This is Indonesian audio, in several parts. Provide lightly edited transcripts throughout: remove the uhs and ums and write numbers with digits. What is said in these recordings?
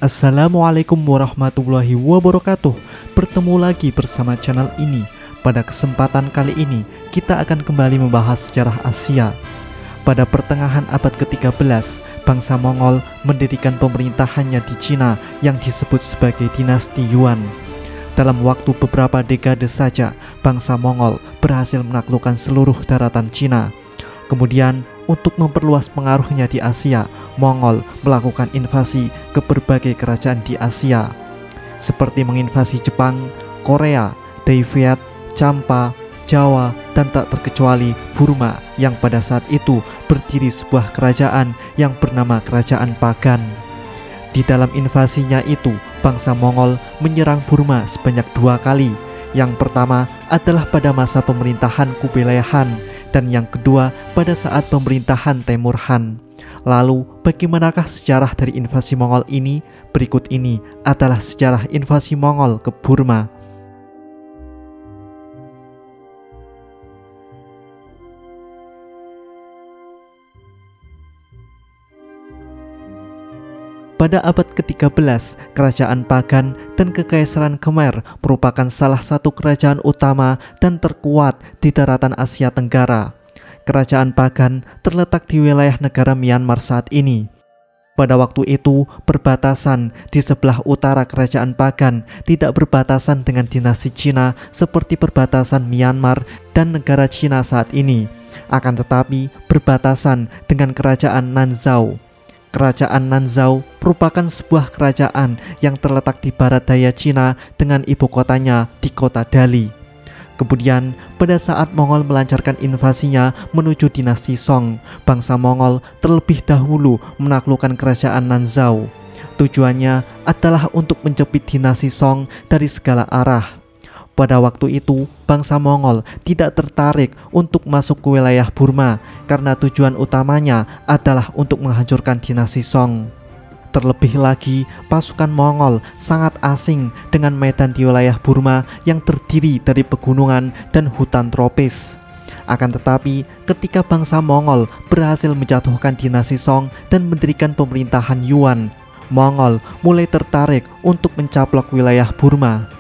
Assalamualaikum warahmatullahi wabarakatuh. Bertemu lagi bersama channel ini. Pada kesempatan kali ini kita akan kembali membahas sejarah Asia. Pada pertengahan abad ke-13, bangsa Mongol mendirikan pemerintahannya di Cina yang disebut sebagai dinasti Yuan. Dalam waktu beberapa dekade saja, bangsa Mongol berhasil menaklukkan seluruh daratan Cina. Kemudian, untuk memperluas pengaruhnya di Asia, Mongol melakukan invasi ke berbagai kerajaan di Asia, seperti menginvasi Jepang, Korea, Tibet, Champa, Jawa, dan tak terkecuali Burma yang pada saat itu berdiri sebuah kerajaan yang bernama Kerajaan Pagan. Di dalam invasinya itu, bangsa Mongol menyerang Burma sebanyak 2 kali. Yang pertama adalah pada masa pemerintahan Kubilai Han, dan yang kedua pada saat pemerintahan Temur Han. Lalu, bagaimanakah sejarah dari invasi Mongol ini? Berikut ini adalah sejarah invasi Mongol ke Burma. Pada abad ke-13, Kerajaan Pagan dan Kekaisaran Khmer merupakan salah satu kerajaan utama dan terkuat di daratan Asia Tenggara. Kerajaan Pagan terletak di wilayah negara Myanmar saat ini. Pada waktu itu, perbatasan di sebelah utara Kerajaan Pagan tidak berbatasan dengan dinasti Cina seperti perbatasan Myanmar dan negara Cina saat ini, akan tetapi berbatasan dengan Kerajaan Nanzhao. Kerajaan Nanzhao merupakan sebuah kerajaan yang terletak di barat daya Cina dengan ibu kotanya di kota Dali. Kemudian, pada saat Mongol melancarkan invasinya menuju dinasti Song, bangsa Mongol terlebih dahulu menaklukkan kerajaan Nanzhao. Tujuannya adalah untuk menjepit dinasti Song dari segala arah. Pada waktu itu, bangsa Mongol tidak tertarik untuk masuk ke wilayah Burma karena tujuan utamanya adalah untuk menghancurkan dinasti Song. Terlebih lagi, pasukan Mongol sangat asing dengan medan di wilayah Burma yang terdiri dari pegunungan dan hutan tropis. Akan tetapi, ketika bangsa Mongol berhasil menjatuhkan dinasti Song dan mendirikan pemerintahan Yuan, Mongol mulai tertarik untuk mencaplok wilayah Burma.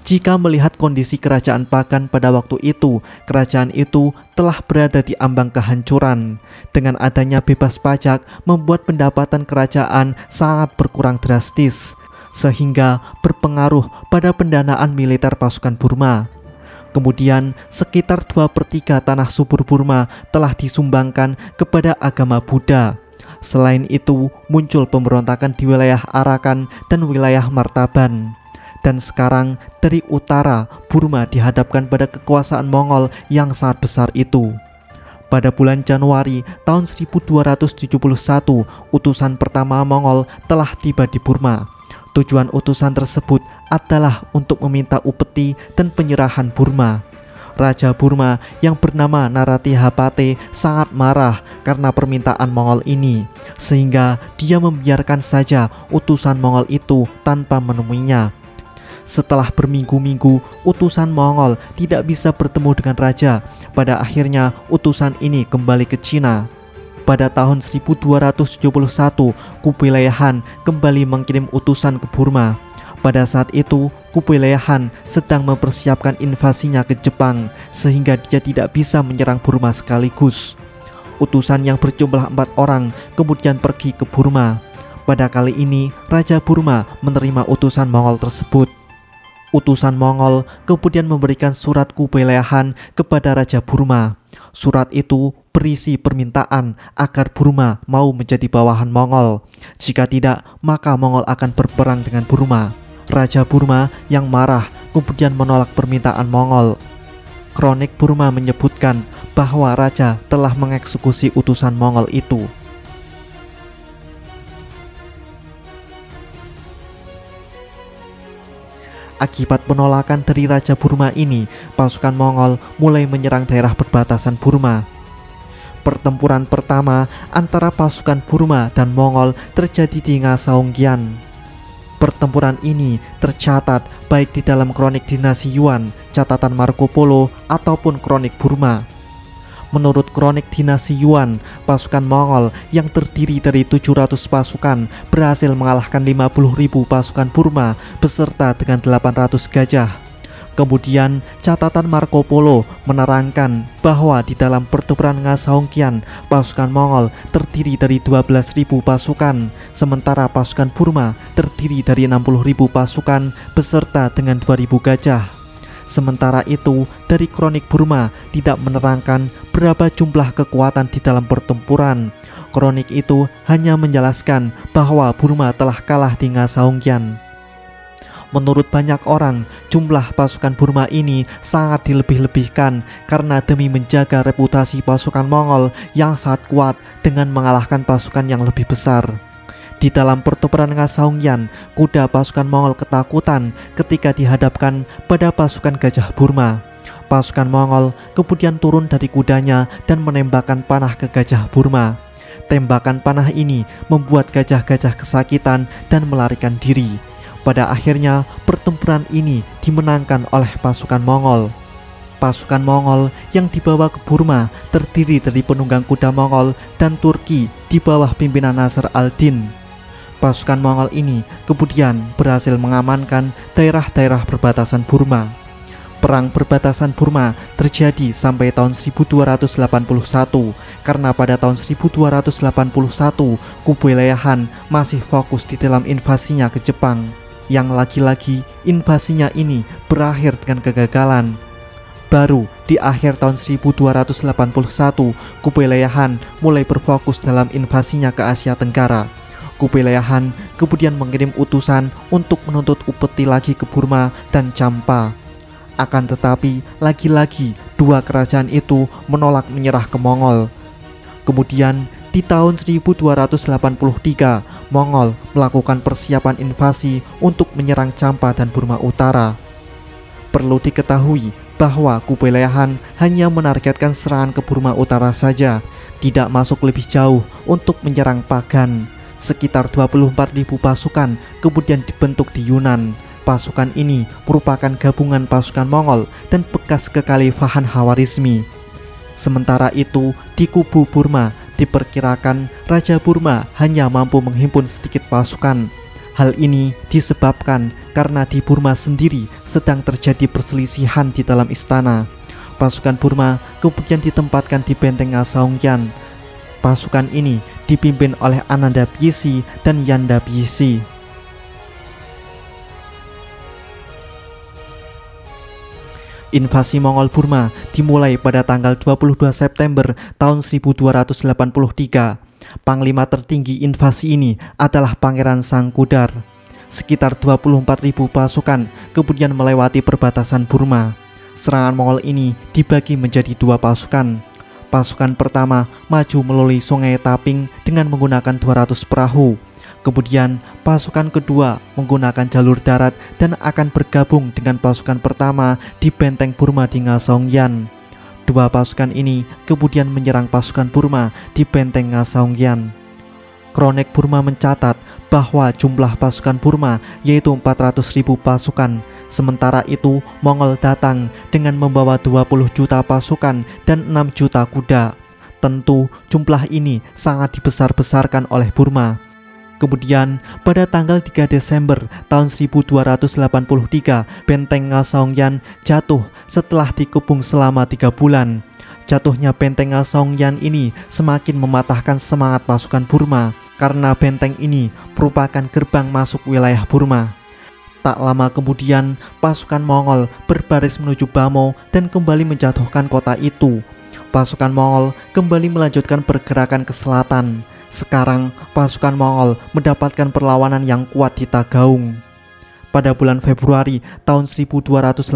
Jika melihat kondisi kerajaan Pagan pada waktu itu, kerajaan itu telah berada di ambang kehancuran. Dengan adanya bebas pajak membuat pendapatan kerajaan sangat berkurang drastis, sehingga berpengaruh pada pendanaan militer pasukan Burma. Kemudian, sekitar 2/3 tanah subur Burma telah disumbangkan kepada agama Buddha. Selain itu, muncul pemberontakan di wilayah Arakan dan wilayah Martaban. Dan sekarang dari utara, Burma dihadapkan pada kekuasaan Mongol yang sangat besar itu. Pada bulan Januari tahun 1271, utusan pertama Mongol telah tiba di Burma. Tujuan utusan tersebut adalah untuk meminta upeti dan penyerahan Burma. Raja Burma yang bernama Naratihapate sangat marah karena permintaan Mongol ini, sehingga dia membiarkan saja utusan Mongol itu tanpa menemuinya. Setelah berminggu-minggu utusan Mongol tidak bisa bertemu dengan raja, pada akhirnya utusan ini kembali ke Cina. Pada tahun 1271, Kubilai Han kembali mengirim utusan ke Burma. Pada saat itu, Kubilai Han sedang mempersiapkan invasinya ke Jepang, sehingga dia tidak bisa menyerang Burma sekaligus. Utusan yang berjumlah 4 orang kemudian pergi ke Burma. Pada kali ini, Raja Burma menerima utusan Mongol tersebut. Utusan Mongol kemudian memberikan surat Kubilai Han kepada Raja Burma. Surat itu berisi permintaan agar Burma mau menjadi bawahan Mongol. Jika tidak, maka Mongol akan berperang dengan Burma. Raja Burma yang marah kemudian menolak permintaan Mongol. Kronik Burma menyebutkan bahwa raja telah mengeksekusi utusan Mongol itu. Akibat penolakan dari Raja Burma ini, pasukan Mongol mulai menyerang daerah perbatasan Burma. Pertempuran pertama antara pasukan Burma dan Mongol terjadi di Ngasaongkian. Pertempuran ini tercatat baik di dalam kronik dinasti Yuan, catatan Marco Polo, ataupun kronik Burma. Menurut kronik dinasti Yuan, pasukan Mongol yang terdiri dari 700 pasukan berhasil mengalahkan 50.000 pasukan Burma beserta dengan 800 gajah. Kemudian catatan Marco Polo menerangkan bahwa di dalam pertempuran Nga-Saongkian, pasukan Mongol terdiri dari 12.000 pasukan, sementara pasukan Burma terdiri dari 60.000 pasukan beserta dengan 2.000 gajah. Sementara itu, dari kronik Burma tidak menerangkan berapa jumlah kekuatan di dalam pertempuran. Kronik itu hanya menjelaskan bahwa Burma telah kalah di Nga-Saongkian. Menurut banyak orang, jumlah pasukan Burma ini sangat dilebih-lebihkan karena demi menjaga reputasi pasukan Mongol yang sangat kuat dengan mengalahkan pasukan yang lebih besar. Di dalam pertempuran Nga-Saongkian, kuda pasukan Mongol ketakutan ketika dihadapkan pada pasukan gajah Burma. Pasukan Mongol kemudian turun dari kudanya dan menembakkan panah ke gajah Burma. Tembakan panah ini membuat gajah-gajah kesakitan dan melarikan diri. Pada akhirnya, pertempuran ini dimenangkan oleh pasukan Mongol. Pasukan Mongol yang dibawa ke Burma terdiri dari penunggang kuda Mongol dan Turki di bawah pimpinan Nasr al-Din. Pasukan Mongol ini kemudian berhasil mengamankan daerah-daerah perbatasan Burma. Perang perbatasan Burma terjadi sampai tahun 1281 karena pada tahun 1281 Kublai Khan masih fokus di dalam invasinya ke Jepang. Yang lagi-lagi invasinya ini berakhir dengan kegagalan. Baru di akhir tahun 1281 Kublai Khan mulai berfokus dalam invasinya ke Asia Tenggara. Kublai Khan kemudian mengirim utusan untuk menuntut upeti lagi ke Burma dan Champa. Akan tetapi lagi-lagi dua kerajaan itu menolak menyerah ke Mongol. Kemudian di tahun 1283 Mongol melakukan persiapan invasi untuk menyerang Champa dan Burma Utara. Perlu diketahui bahwa Kublai Khan hanya menargetkan serangan ke Burma Utara saja, tidak masuk lebih jauh untuk menyerang Pagan. Sekitar 24.000 pasukan kemudian dibentuk di Yunan. Pasukan ini merupakan gabungan pasukan Mongol dan bekas kekhalifahan Khawarizmi. Sementara itu, di kubu Burma diperkirakan Raja Burma hanya mampu menghimpun sedikit pasukan. Hal ini disebabkan karena di Burma sendiri sedang terjadi perselisihan di dalam istana. Pasukan Burma kemudian ditempatkan di benteng Nga-Saongkian. Pasukan ini dipimpin oleh Ananda Pyisi dan Yanda Pyisi. Invasi Mongol Burma dimulai pada tanggal 22 September tahun 1283. Panglima tertinggi invasi ini adalah Pangeran Sangkudar. Sekitar 24.000 pasukan kemudian melewati perbatasan Burma. Serangan Mongol ini dibagi menjadi dua pasukan. Pasukan pertama maju melalui Sungai Taping dengan menggunakan 200 perahu. Kemudian pasukan kedua menggunakan jalur darat dan akan bergabung dengan pasukan pertama di benteng Burma di Nga-Saongkian. Dua pasukan ini kemudian menyerang pasukan Burma di benteng Nga-Saongkian. Kronik Burma mencatat bahwa jumlah pasukan Burma yaitu 400.000 pasukan. Sementara itu Mongol datang dengan membawa 20 juta pasukan dan 6 juta kuda. Tentu jumlah ini sangat dibesar-besarkan oleh Burma. Kemudian pada tanggal 3 Desember tahun 1283 benteng Nga-Saongkian jatuh setelah dikepung selama 3 bulan. Jatuhnya benteng Nga-Saongkian ini semakin mematahkan semangat pasukan Burma karena benteng ini merupakan gerbang masuk wilayah Burma. Tak lama kemudian pasukan Mongol berbaris menuju Bamo dan kembali menjatuhkan kota itu. Pasukan Mongol kembali melanjutkan pergerakan ke selatan. Sekarang pasukan Mongol mendapatkan perlawanan yang kuat di Tagaung. Pada bulan Februari tahun 1284,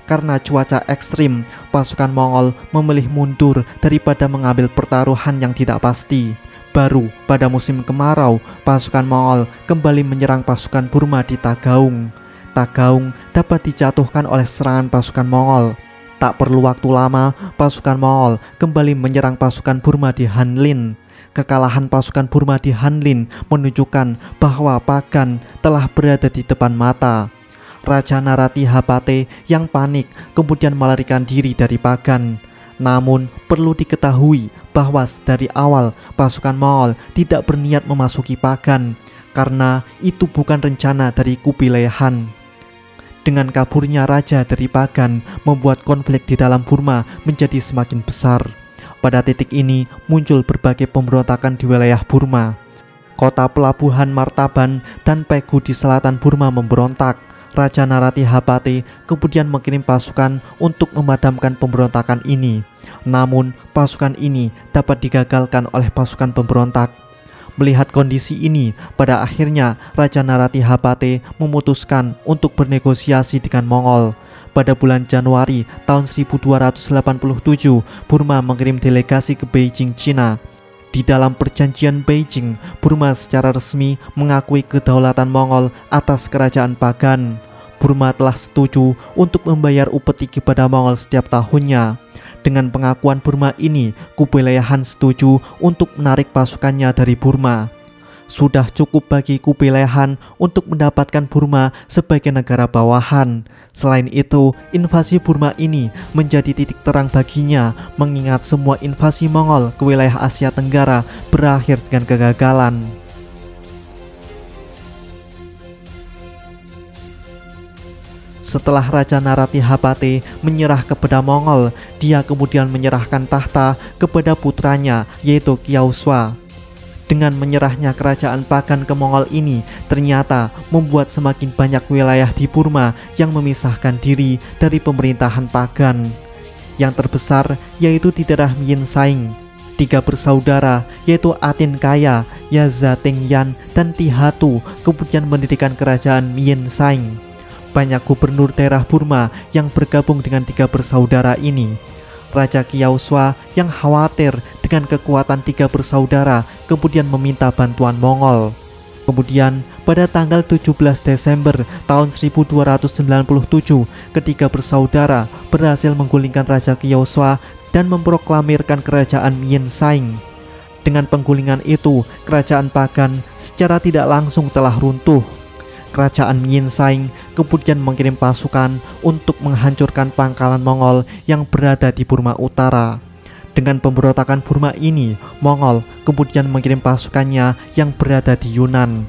karena cuaca ekstrim, pasukan Mongol memilih mundur daripada mengambil pertaruhan yang tidak pasti. Baru pada musim kemarau, pasukan Mongol kembali menyerang pasukan Burma di Tagaung. Tagaung dapat dijatuhkan oleh serangan pasukan Mongol. Tak perlu waktu lama, pasukan Mongol kembali menyerang pasukan Burma di Hanlin. Kekalahan pasukan Burma di Hanlin menunjukkan bahwa Pagan telah berada di depan mata. Raja Naratihapate yang panik kemudian melarikan diri dari Pagan. Namun perlu diketahui bahwa dari awal pasukan Mongol tidak berniat memasuki Pagan karena itu bukan rencana dari Kubilai Han. Dengan kaburnya raja dari Pagan membuat konflik di dalam Burma menjadi semakin besar. Pada titik ini muncul berbagai pemberontakan di wilayah Burma. Kota pelabuhan Martaban dan Pegu di selatan Burma memberontak. Raja Naratihapate kemudian mengirim pasukan untuk memadamkan pemberontakan ini. Namun pasukan ini dapat digagalkan oleh pasukan pemberontak. Melihat kondisi ini, pada akhirnya Raja Naratihapate memutuskan untuk bernegosiasi dengan Mongol. Pada bulan Januari tahun 1287, Burma mengirim delegasi ke Beijing, Cina. Di dalam perjanjian Beijing, Burma secara resmi mengakui kedaulatan Mongol atas kerajaan Pagan. Burma telah setuju untuk membayar upeti kepada Mongol setiap tahunnya. Dengan pengakuan Burma ini, Kubilai Han setuju untuk menarik pasukannya dari Burma. Sudah cukup bagi Kubilai Han untuk mendapatkan Burma sebagai negara bawahan. Selain itu, invasi Burma ini menjadi titik terang baginya, mengingat semua invasi Mongol ke wilayah Asia Tenggara berakhir dengan kegagalan. Setelah Raja Naratihapate menyerah kepada Mongol, dia kemudian menyerahkan tahta kepada putranya, yaitu Kyaoswa. Dengan menyerahnya kerajaan Pagan ke Mongol ini ternyata membuat semakin banyak wilayah di Burma yang memisahkan diri dari pemerintahan Pagan. Yang terbesar yaitu di daerah Mien Saing. 3 bersaudara yaitu Atin Kaya, Yaza Tengyan, dan Tihatu kemudian mendirikan kerajaan Mien Saing. Banyak gubernur daerah Burma yang bergabung dengan 3 bersaudara ini. Raja Kyaoswa yang khawatir dengan kekuatan 3 bersaudara kemudian meminta bantuan Mongol. Kemudian pada tanggal 17 Desember tahun 1297, ketiga bersaudara berhasil menggulingkan Raja Kyaoswa dan memproklamirkan kerajaan Mien Saing. Dengan penggulingan itu, kerajaan Pagan secara tidak langsung telah runtuh. Kerajaan Mien Saing kemudian mengirim pasukan untuk menghancurkan pangkalan Mongol yang berada di Burma Utara. Dengan pemberontakan Burma ini, Mongol kemudian mengirim pasukannya yang berada di Yunan.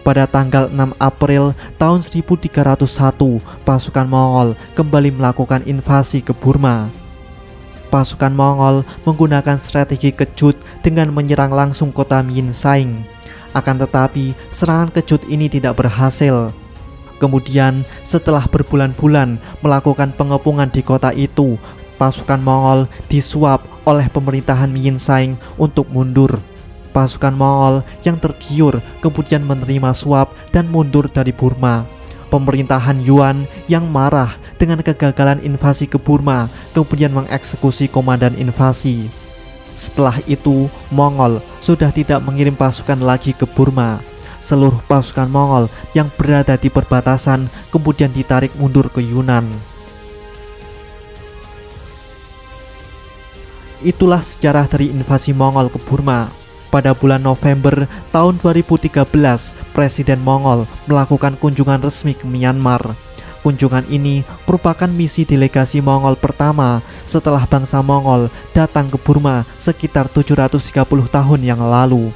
Pada tanggal 6 April tahun 1301, pasukan Mongol kembali melakukan invasi ke Burma. Pasukan Mongol menggunakan strategi kejut dengan menyerang langsung kota Mien Saing. Akan tetapi, serangan kejut ini tidak berhasil. Kemudian, setelah berbulan-bulan melakukan pengepungan di kota itu, pasukan Mongol disuap oleh pemerintahan Mien Saing untuk mundur. Pasukan Mongol yang tergiur kemudian menerima suap dan mundur dari Burma. Pemerintahan Yuan yang marah dengan kegagalan invasi ke Burma kemudian mengeksekusi komandan invasi. Setelah itu, Mongol sudah tidak mengirim pasukan lagi ke Burma. Seluruh pasukan Mongol yang berada di perbatasan kemudian ditarik mundur ke Yunan. Itulah sejarah dari invasi Mongol ke Burma. Pada bulan November tahun 2013, Presiden Mongol melakukan kunjungan resmi ke Myanmar. Kunjungan ini merupakan misi delegasi Mongol pertama setelah bangsa Mongol datang ke Burma sekitar 730 tahun yang lalu.